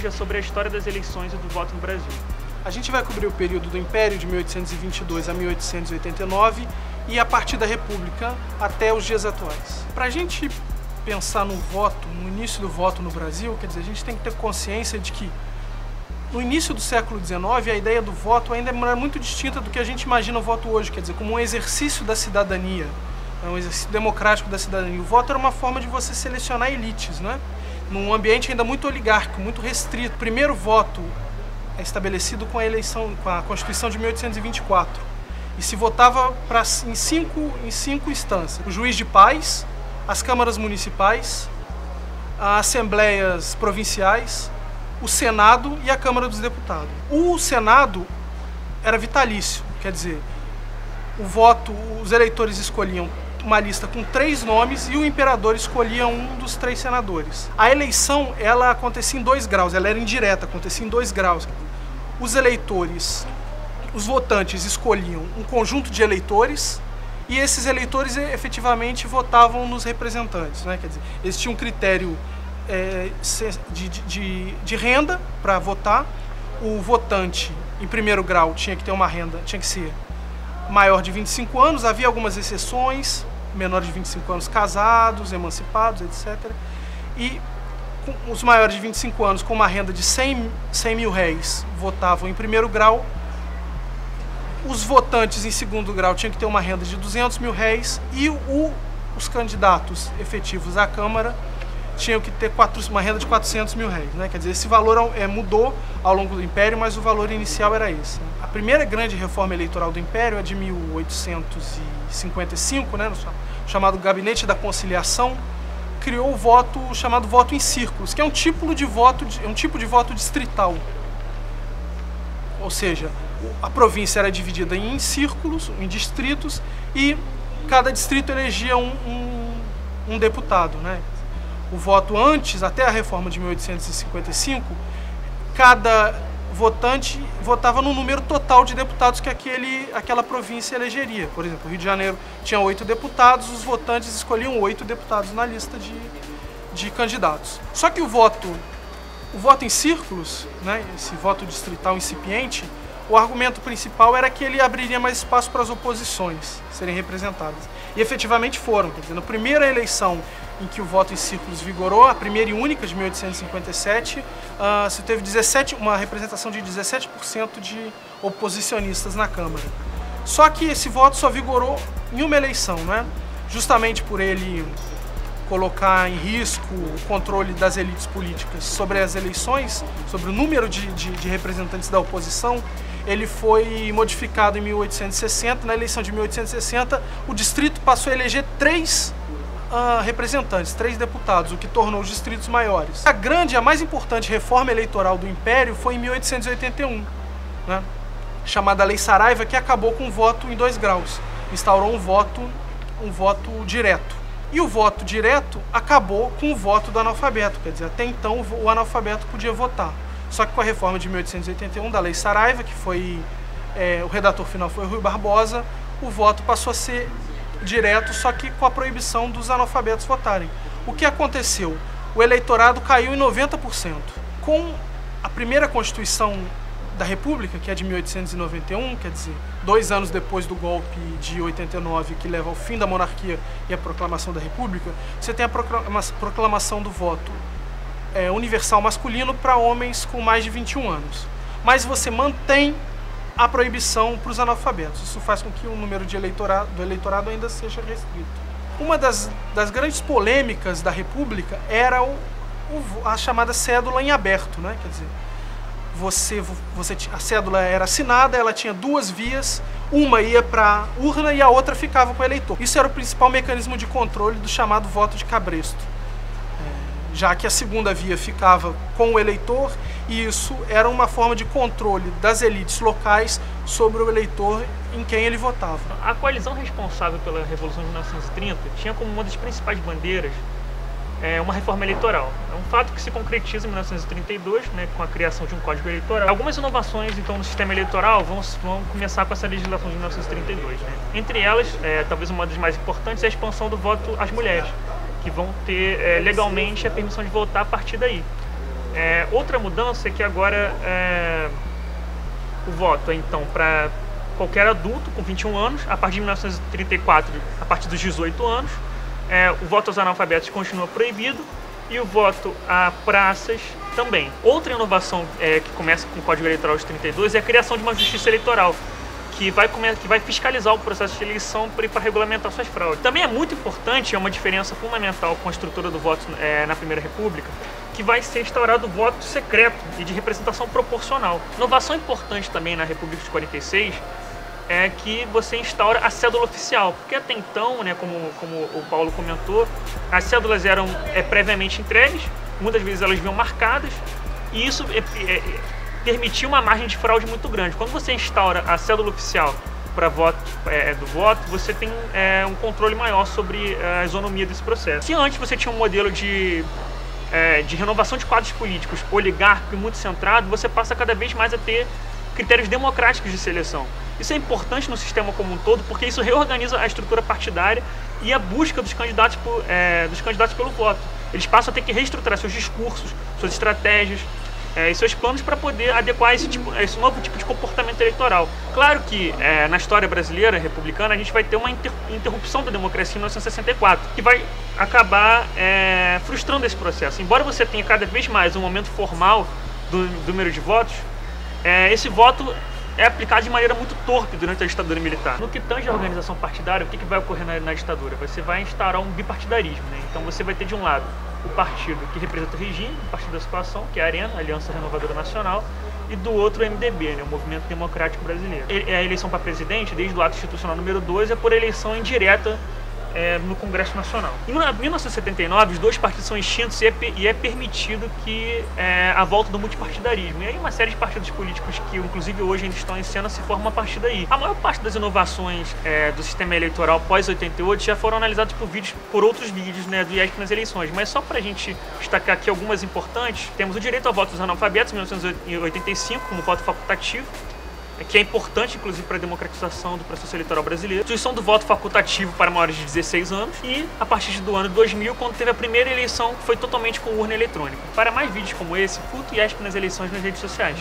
hoje é sobre a história das eleições e do voto no Brasil. A gente vai cobrir o período do Império, de 1822 a 1889, e a partir da República até os dias atuais. Para a gente pensar no voto, no início do voto no Brasil, quer dizer, a gente tem que ter consciência de que no início do século XIX, a ideia do voto ainda é muito distinta do que a gente imagina o voto hoje, quer dizer, como um exercício da cidadania, um exercício democrático da cidadania. O voto era uma forma de você selecionar elites, né? Num ambiente ainda muito oligárquico, muito restrito. O primeiro voto é estabelecido com a Constituição de 1824, e se votava em cinco instâncias: o juiz de paz, as câmaras municipais, as assembleias provinciais, o Senado e a Câmara dos Deputados. O Senado era vitalício, quer dizer, os eleitores escolhiam uma lista com 3 nomes e o imperador escolhia um dos 3 senadores. A eleição, ela acontecia em 2 graus, ela era indireta, acontecia em 2 graus. Os votantes escolhiam um conjunto de eleitores e esses eleitores efetivamente votavam nos representantes, né? Quer dizer, eles tinham um critério de renda para votar. O votante, em primeiro grau, tinha que ter uma renda, tinha que ser maior de 25 anos, havia algumas exceções, menores de 25 anos casados, emancipados, etc. E os maiores de 25 anos com uma renda de 100 mil réis votavam em primeiro grau. Os votantes em segundo grau tinham que ter uma renda de 200 mil réis e os candidatos efetivos à Câmara tinham que ter uma renda de 400 mil réis, né? Quer dizer, esse valor mudou ao longo do Império, mas o valor inicial era esse. A primeira grande reforma eleitoral do Império é de 1855, né, no chamado Gabinete da Conciliação, criou o voto chamado voto em círculos, que é um tipo de voto distrital. Ou seja, a província era dividida em círculos, em distritos, e cada distrito elegia um deputado, né? O voto antes, até a reforma de 1855, cada votante votava no número total de deputados que aquela província elegeria. Por exemplo, o Rio de Janeiro tinha 8 deputados, os votantes escolhiam 8 deputados na lista de candidatos. Só que o voto em círculos, né, esse voto distrital incipiente, o argumento principal era que ele abriria mais espaço para as oposições serem representadas. E efetivamente foram. Quer dizer, na primeira eleição em que o voto em círculos vigorou, a primeira e única de 1857, se teve uma representação de 17% de oposicionistas na Câmara. Só que esse voto só vigorou em uma eleição, né? Justamente por ele colocar em risco o controle das elites políticas sobre as eleições, sobre o número de representantes da oposição. Ele foi modificado em 1860. Na eleição de 1860, o distrito passou a eleger 3 representantes, 3 deputados, o que tornou os distritos maiores. A mais importante reforma eleitoral do Império foi em 1881, né, chamada Lei Saraiva, que acabou com o voto em 2 graus, instaurou um voto direto. E o voto direto acabou com o voto do analfabeto, quer dizer, até então o analfabeto podia votar. Só que com a reforma de 1881 da Lei Saraiva, que foi o redator final foi o Rui Barbosa, o voto passou a ser direto, só que com a proibição dos analfabetos votarem. O que aconteceu? O eleitorado caiu em 90%. Com a primeira Constituição da República, que é de 1891, quer dizer, 2 anos depois do golpe de 89, que leva ao fim da monarquia e a proclamação da República, você tem a proclamação do voto universal masculino para homens com mais de 21 anos. Mas você mantém a proibição para os analfabetos. Isso faz com que o número do eleitorado ainda seja restrito. Uma das grandes polêmicas da República era a chamada cédula em aberto, né? Quer dizer, a cédula era assinada, ela tinha 2 vias, uma ia para a urna e a outra ficava com o eleitor. Isso era o principal mecanismo de controle do chamado voto de cabresto, já que a segunda via ficava com o eleitor, e isso era uma forma de controle das elites locais sobre o eleitor em quem ele votava. A coalizão responsável pela Revolução de 1930 tinha como uma das principais bandeiras uma reforma eleitoral. É um fato que se concretiza em 1932, né, com a criação de um código eleitoral. Algumas inovações, então, no sistema eleitoral vão começar com essa legislação de 1932. Né? Entre elas, talvez uma das mais importantes é a expansão do voto às mulheres, que vão ter legalmente a permissão de votar a partir daí. Outra mudança é que agora o voto é então para qualquer adulto com 21 anos, a partir de 1934, a partir dos 18 anos, o voto aos analfabetos continua proibido e o voto a praças também. Outra inovação que começa com o Código Eleitoral de 32 é a criação de uma justiça eleitoral, que vai fiscalizar o processo de eleição para regulamentar suas fraudes. Também é muito importante, é uma diferença fundamental com a estrutura do voto na Primeira República, que vai ser instaurado o voto secreto e de representação proporcional. Inovação importante também na República de 46 é que você instaura a cédula oficial, porque até então, né, como o Paulo comentou, as cédulas eram previamente entregues, muitas vezes elas vinham marcadas, e isso permitia uma margem de fraude muito grande. Quando você instaura a cédula oficial para do voto, você tem um controle maior sobre a isonomia desse processo. Se antes você tinha um modelo de renovação de quadros políticos oligárquico e muito centrado, você passa cada vez mais a ter critérios democráticos de seleção. Isso é importante no sistema como um todo, porque isso reorganiza a estrutura partidária e a busca dos candidatos pelo voto. Eles passam a ter que reestruturar seus discursos, suas estratégias e seus planos para poder adequar esse novo tipo de comportamento eleitoral. Claro que na história brasileira republicana a gente vai ter uma interrupção da democracia em 1964, que vai acabar frustrando esse processo. Embora você tenha cada vez mais um aumento formal do número de votos, esse voto é aplicado de maneira muito torpe durante a ditadura militar. No que tange a organização partidária, o que vai ocorrer na ditadura? Você vai instaurar um bipartidarismo, né? Então você vai ter de um lado o partido que representa o regime, o partido da situação, que é a ARENA, a Aliança Renovadora Nacional, e do outro o MDB, né, o Movimento Democrático Brasileiro. A eleição para presidente, desde o ato institucional número 2, é por eleição indireta no Congresso Nacional. Em 1979, os dois partidos são extintos e é permitido que a volta do multipartidarismo. E aí uma série de partidos políticos que, inclusive, hoje ainda estão em cena, se formam a partir daí. A maior parte das inovações do sistema eleitoral pós-88 já foram analisadas por outros vídeos, né, do IESP nas eleições. Mas só para a gente destacar aqui algumas importantes, temos o direito ao voto dos analfabetos, em 1985, como voto facultativo, que é importante, inclusive, para a democratização do processo eleitoral brasileiro. Instituição do voto facultativo para maiores de 16 anos e, a partir do ano 2000, quando teve a primeira eleição, que foi totalmente com urna eletrônica. Para mais vídeos como esse, curta o IESP nas eleições nas redes sociais.